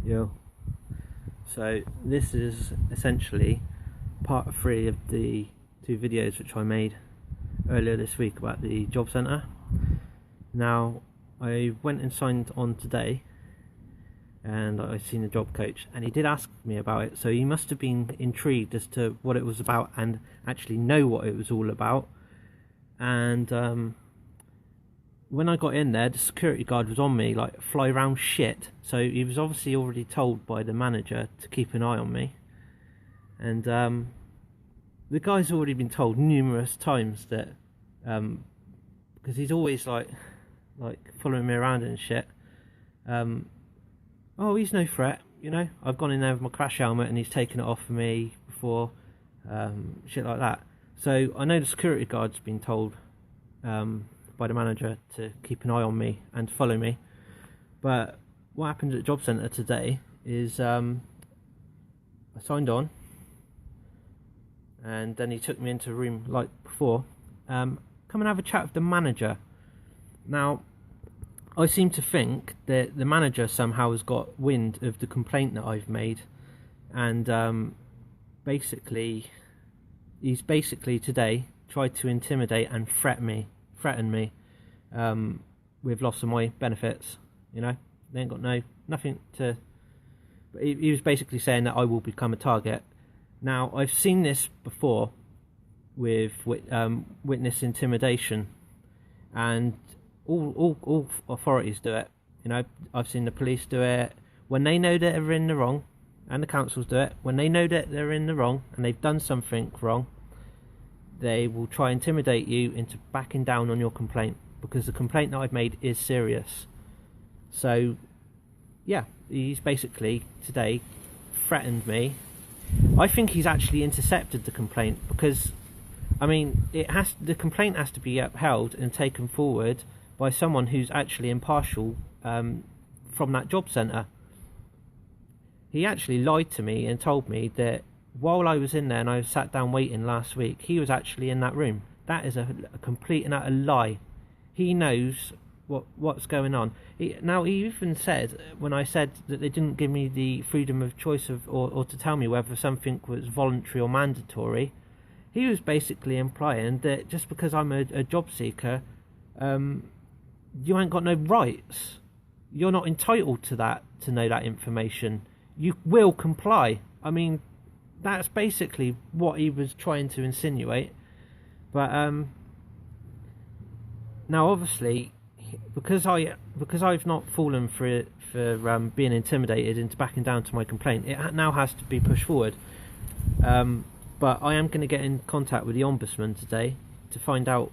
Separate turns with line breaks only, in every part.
Yo. So this is essentially part 3 of the 2 videos which I made earlier this week about the job centre. Now, I went and signed on today and I seen the job coach and he did ask me about it, so he must have been intrigued as to what it was about and actually know what it was all about. And when I got in there, the security guard was on me like fly round shit, so he was obviously already told by the manager to keep an eye on me. And the guy's already been told numerous times that because he's always like following me around and shit, oh, he's no threat, you know, I've gone in there with my crash helmet and he's taken it off for me before, shit like that. So I know the security guard's been told by the manager to keep an eye on me and follow me. But what happened at the job centre today is I signed on and then he took me into a room like before. Come and have a chat with the manager. Now, I seem to think that the manager somehow has got wind of the complaint that I've made, and he's basically today tried to intimidate and threaten me with loss of my benefits. You know, they ain't got nothing to. But he was basically saying that I will become a target. Now, I've seen this before with witness intimidation, and all authorities do it. You know, I've seen the police do it when they know that they're in the wrong, and the councils do it when they know that they're in the wrong and they've done something wrong. They will try and intimidate you into backing down on your complaint, because the complaint that I've made is serious. So yeah, he's basically today threatened me. I think he's actually intercepted the complaint, because I mean, the complaint has to be upheld and taken forward by someone who's actually impartial from that job centre. He actually lied to me and told me that while I was in there and I was sat down waiting last week, he was actually in that room. That is a complete and utter lie. He knows what's going on. He even said, when I said that they didn't give me the freedom of choice or to tell me whether something was voluntary or mandatory, he was basically implying that just because I'm a job seeker, you ain't got no rights. You're not entitled to that, to know that information. You will comply. I mean, that's basically what he was trying to insinuate. But now, obviously, because I've not fallen for being intimidated into backing down to my complaint, it now has to be pushed forward. But I am going to get in contact with the Ombudsman today to find out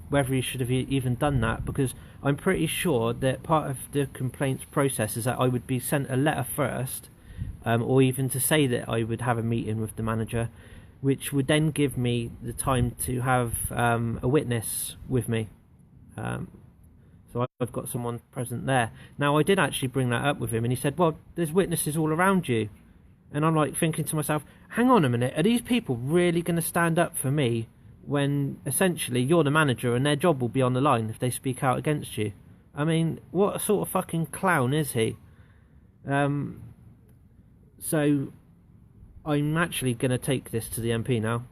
whether he should have even done that, because I'm pretty sure that part of the complaints process is that I would be sent a letter first, or even to say that I would have a meeting with the manager, which would then give me the time to have a witness with me. So I've got someone present there. Now, I did actually bring that up with him, and he said, well, there's witnesses all around you. And I'm like thinking to myself, hang on a minute, are these people really going to stand up for me when essentially you're the manager and their job will be on the line if they speak out against you? I mean, what sort of fucking clown is he? So I'm actually going to take this to the MP now.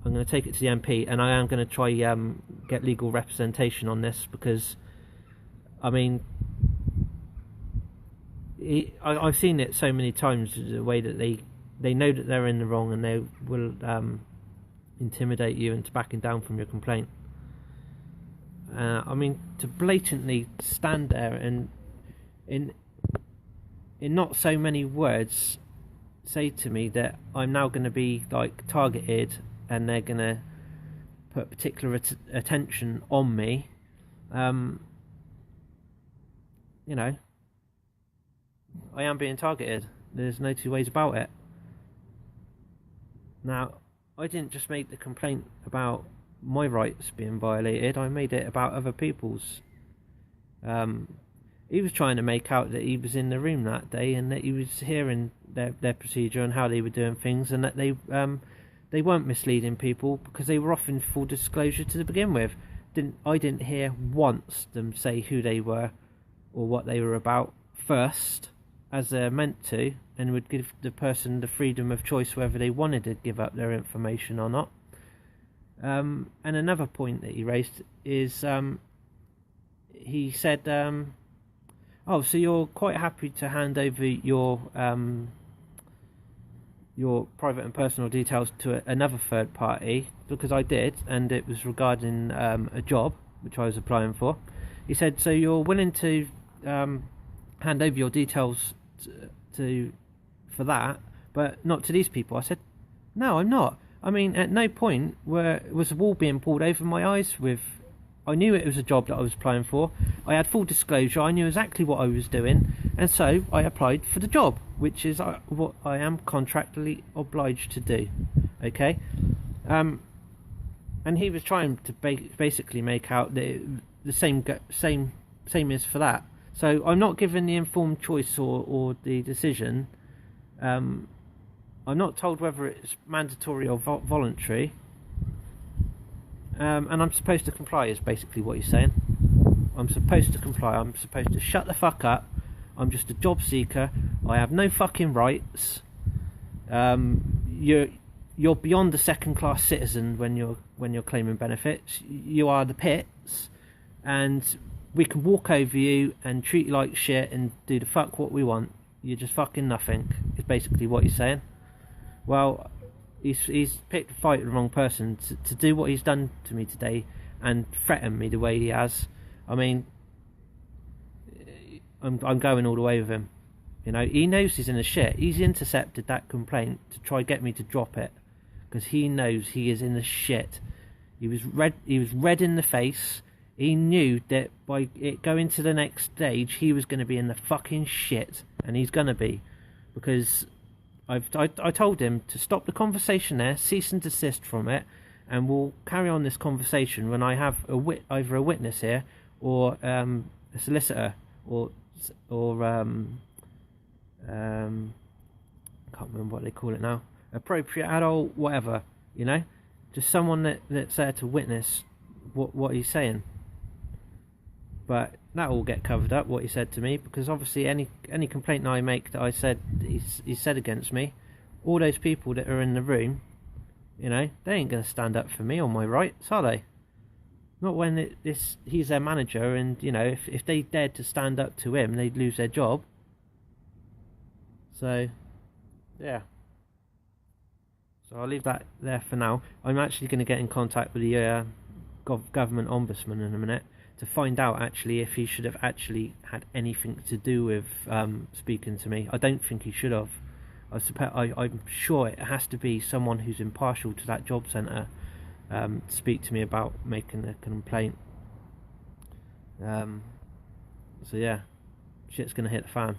I'm going to take it to the MP, and I am going to try get legal representation on this, because I mean, I've seen it so many times, the way that they know that they're in the wrong and they will intimidate you into backing down from your complaint. I mean, to blatantly stand there and in not so many words say to me that I'm now going to be like targeted and they're going to put particular attention on me, you know, I am being targeted. There's no two ways about it. Now, I didn't just make the complaint about my rights being violated, I made it about other people's. He was trying to make out that he was in the room that day and that he was hearing their procedure and how they were doing things, and that they weren't misleading people because they were offering full disclosure to begin with. I didn't hear once them say who they were or what they were about first. as they're meant to, and would give the person the freedom of choice whether they wanted to give up their information or not. And another point that he raised is he said, oh, so you're quite happy to hand over your private and personal details to another third party, because I did, and it was regarding a job which I was applying for. He said, so you're willing to hand over your details for that, but not to these people? I said, no, I'm not. I mean, at no point was a wall being pulled over my eyes. I knew it was a job that I was applying for. I had full disclosure. I knew exactly what I was doing, and so I applied for the job, which is what I am contractually obliged to do. Okay, and he was trying to basically make out that the same is for that. So I'm not given the informed choice or the decision. I'm not told whether it's mandatory or voluntary. And I'm supposed to comply, is basically what he's saying. I'm supposed to comply. I'm supposed to shut the fuck up. I'm just a job seeker. I have no fucking rights. You're beyond a second-class citizen when you're claiming benefits. You are the pits, and we can walk over you and treat you like shit and do the fuck what we want. You're just fucking nothing, is basically what he's saying. Well, he's picked a fight with the wrong person to do what he's done to me today and threaten me the way he has. I mean, I'm going all the way with him. You know, he knows he's in the shit. He's intercepted that complaint to try get me to drop it, because he knows he is in the shit. He was red in the face. He knew that by it going to the next stage, he was going to be in the fucking shit, and he's going to be, because I told him to stop the conversation there, cease and desist from it, and we'll carry on this conversation when I have either a witness here or a solicitor or can't remember what they call it now, appropriate adult, whatever, you know, just someone that's there to witness what he's saying. But that will get covered up, what he said to me, because obviously any complaint that I make that I said he said against me, all those people that are in the room, you know, they ain't going to stand up for me on my rights, are they? Not when he's their manager, and, you know, if they dared to stand up to him, they'd lose their job. So, yeah. So I'll leave that there for now. I'm actually going to get in contact with the government ombudsman in a minute to find out actually if he should have actually had anything to do with speaking to me. I don't think he should have. I'm sure it has to be someone who's impartial to that job centre to speak to me about making a complaint. So yeah, shit's going to hit the fan.